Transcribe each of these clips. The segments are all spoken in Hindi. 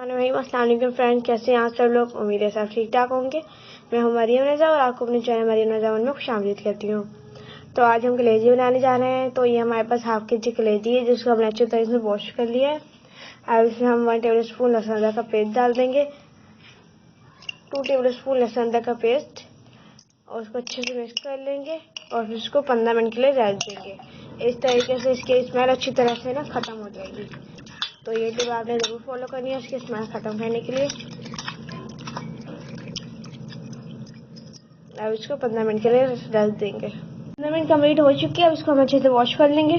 अस्सलाम वालेकुम फ्रेंड्स, कैसे हैं आप सब लोग। उम्मीद है सब ठीक ठाक होंगे। मैं हूं मरियम रज़ा और आपको अपने चैनल मरियम रज़ा में खुशामदीद कहती हूँ। तो आज हम कलेजी बनाने जा रहे हैं। तो ये हमारे पास हाफ के जी कलेजी है जिसको हमने अच्छी तरह से वॉश कर लिया है। अब इसमें हम 1 टेबल स्पून लहसुन अदरक का पेस्ट डाल देंगे, 2 टेबल स्पून लहसुन अदरक का पेस्ट, और उसको अच्छे से मिक्स कर लेंगे और फिर इसको 15 मिनट के लिए रख देंगे। इस तरीके से इसकी स्मेल अच्छी तरह से ख़त्म हो जाएगी। तो ये टिप आपने ज़रूर फॉलो करनी है इसकी स्मेल ख़त्म करने के लिए। अब इसको 15 मिनट के लिए रख देंगे। 15 मिनट कम्प्लीट हो चुकी है। अब इसको हम अच्छे से वॉश कर लेंगे।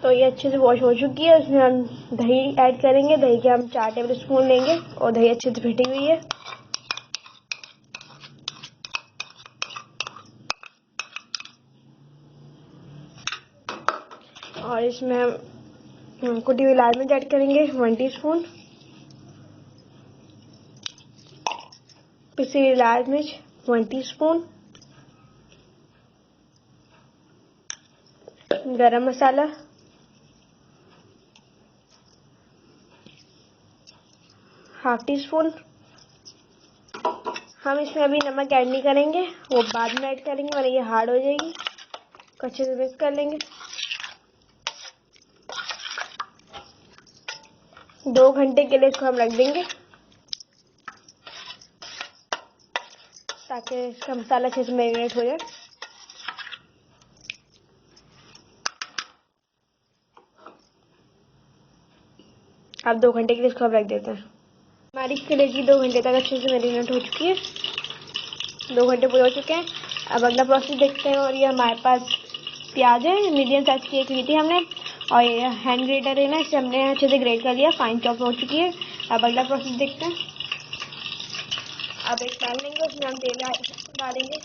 तो ये अच्छे से वॉश हो चुकी है। इसमें हम दही ऐड करेंगे। दही के हम 4 टेबल स्पून लेंगे और दही अच्छे से फेंटी हुई है। और इसमें हम कुटी हुई लाल मिर्च ऐड करेंगे 1 टीस्पून, पिसी हुई लाल मिर्च 1 टीस्पून, गरम मसाला ½ टीस्पून। हम इसमें अभी नमक ऐड नहीं करेंगे, वो बाद में ऐड करेंगे वरना ये हार्ड हो जाएगी। अच्छे से मिक्स कर लेंगे। 2 घंटे के लिए इसको हम रख देंगे ताकि इसका मसाला अच्छे से मैरिनेट हो जाए। अब 2 घंटे के लिए इसको हम रख देते हैं। हमारी कलेजी 2 घंटे तक अच्छे से मैरिनेट हो चुकी है। 2 घंटे पूरे हो चुके हैं। अब अगला प्रोसेस देखते हैं। और ये हमारे पास प्याज है, मीडियम साइज की एक ली थी हमने, और ये हैंड ग्रेटर है ना, इसे हमने अच्छे से ग्रेट कर लिया, फाइन चॉप हो चुकी है। अब अगला प्रोसेस देखते हैं। अब एक पैन लेंगे, उसमें हम तेल डालेंगे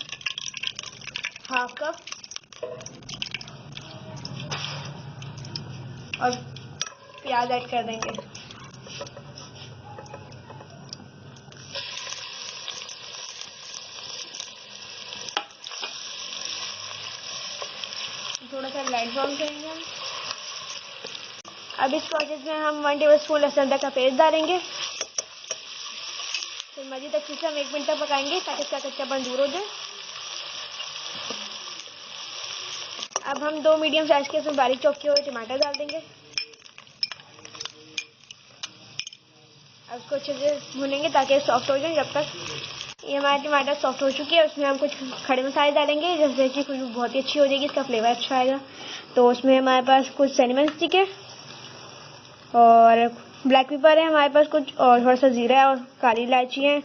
½ कप और प्याज ऐड कर देंगे। थोड़ा सा लाइट ब्राउन करेंगे हम। अब इस प्रोसेस में हम 1 टेबल स्पून लहसुन अदरक का पेस्ट डालेंगे। फिर मज़ीद अच्छे से हम 1 मिनट तक पकाएंगे ताकि इसका कच्चापन दूर हो जाए। अब हम 2 मीडियम साइज के इसमें बारीक चॉप किए हुए टमाटर डाल देंगे। अब इसको अच्छे से भूनेंगे ताकि सॉफ्ट हो जाए। जब तक ये हमारे टमाटर सॉफ्ट हो चुकी है, उसमें हम कुछ खड़े मसाले डालेंगे जिससे कि खुशबू बहुत ही अच्छी हो जाएगी, इसका फ्लेवर अच्छा आएगा। तो उसमें हमारे पास कुछ सिनेमन स्टिक है और ब्लैक पेपर है हमारे पास कुछ, और थोड़ा सा जीरा है और काली इलायची है।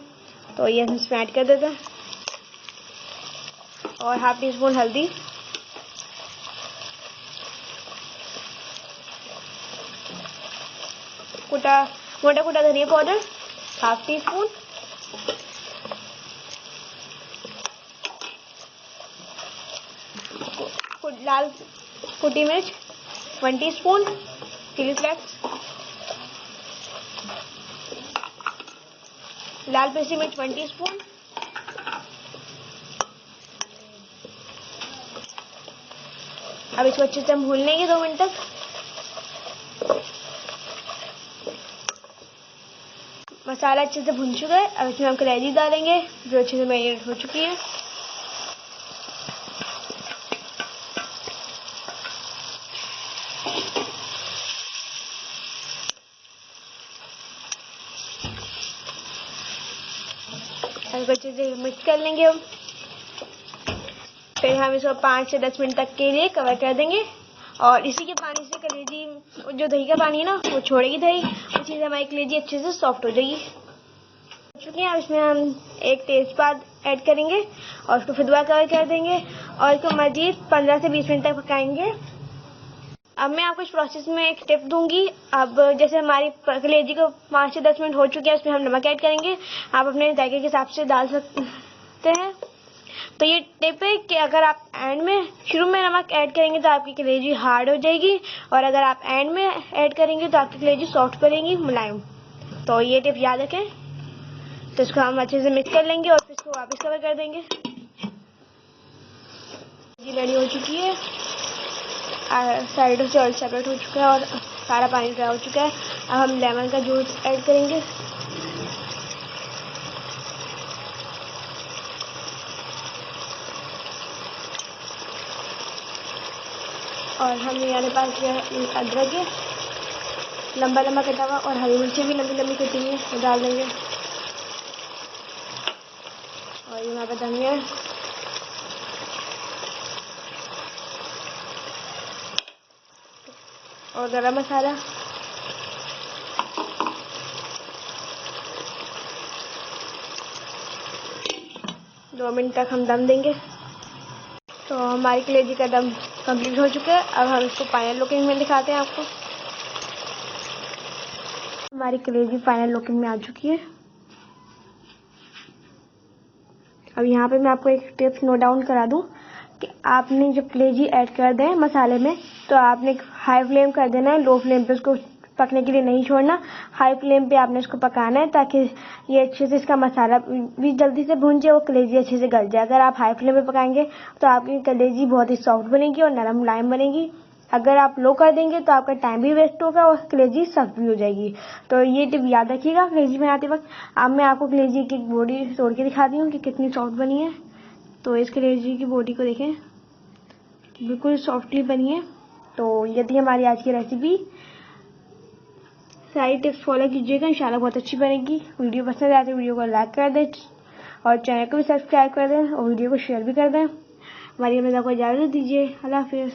तो ये हम इसमें ऐड कर देते हैं। और ½ टीस्पून हल्दी, मोटा कुटा धनिया पाउडर ½ टीस्पून, लाल कुटी मिर्च 1 टीस्पून, चिली फ्लेक्स, लाल पिसी मिर्च 1 टीस्पून, अब इसको अच्छे से हम भून लेंगे 2 मिनट तक। मसाला अच्छे से भुन चुका है। अब इसमें हम कलेजी डालेंगे जो अच्छे से मैरिनेट हो चुकी है। अब अच्छे से मिक्स कर लेंगे हम। फिर हम इसको 5 से 10 मिनट तक के लिए कवर कर देंगे और इसी के पानी से कलेजी, जो दही का पानी है ना, वो छोड़ेगी दही, उसी से हमारी कलेजी अच्छे से सॉफ्ट हो जाएगी। चुके हैं। अब इसमें हम 1 तेज़पात ऐड करेंगे और उसको फिर दोबारा कवर कर देंगे और इसको मज़ीद 15 से 20 मिनट तक पकाएंगे। अब मैं आपको इस प्रोसेस में एक टिप दूंगी। अब जैसे हमारी कलेजी को 5 से 10 मिनट हो चुके हैं, उसमें हम नमक ऐड करेंगे। आप अपने जायके के हिसाब से डाल सकते हैं। तो ये टिप है कि अगर आप एंड में शुरू में नमक ऐड करेंगे तो आपकी कलेजी हार्ड हो जाएगी, और अगर आप एंड में ऐड करेंगे तो आपकी कलेजी सॉफ्ट करेंगी, मुलायम। तो ये टिप याद रखें। तो इसको हम अच्छे से मिक्स कर लेंगे और फिर इसको वापस कवर कर देंगे। ये रेडी हो चुकी है, साइडों से ऑयल सेपरेट हो चुका है और सारा पानी ड्राई हो चुका है। अब हम लेमन का जूस ऐड करेंगे। और हम हमारे पास अदरक है लंबा लंबा कटा हुआ, और हरी मिर्चें भी लंबी लंबी कटी हुई है, डाल देंगे। और ये हमारे पास धनिया है, और गरम मसाला, दो मिनट तक हम दम देंगे। तो हमारी कलेजी का दम कंप्लीट हो चुका है। अब हम इसको फाइनल लुकिंग में दिखाते हैं आपको। हमारी कलेजी फाइनल लुकिंग में आ चुकी है। अब यहाँ पे मैं आपको एक टिप्स नोट डाउन करा दूं कि आपने जब कलेजी ऐड कर दें मसाले में, तो आपने हाई फ्लेम कर देना है, लो फ्लेम पे उसको पकने के लिए नहीं छोड़ना। हाई फ्लेम पे आपने इसको पकाना है ताकि ये अच्छे से इसका मसाला भी जल्दी से भून जाए और कलेजी अच्छे से गल जाए। अगर आप हाई फ्लेम पे पकाएंगे तो आपकी कलेजी बहुत ही सॉफ्ट बनेगी और नरम मुलायम बनेगी। अगर आप लो कर देंगे तो आपका टाइम भी वेस्ट होगा और कलेजी सख्त भी हो जाएगी। तो ये टिप याद रखिएगा कलेजी बनाते वक्त। अब मैं आपको कलेजी की बॉडी तोड़ के दिखाती हूँ कि कितनी सॉफ्ट बनी है। तो इस कलेजी की बॉडी को देखें, बिल्कुल सॉफ्टली बनी है। तो यदि हमारी आज की रेसिपी सारी टिप्स फॉलो कीजिएगा, इंशाल्लाह बहुत अच्छी बनेगी। वीडियो पसंद आए तो वीडियो को लाइक कर दें और चैनल को भी सब्सक्राइब कर दें और वीडियो को शेयर भी कर दें। हमारी मज़ा को इजाज़त दीजिए। अल्लाह हाफिज़।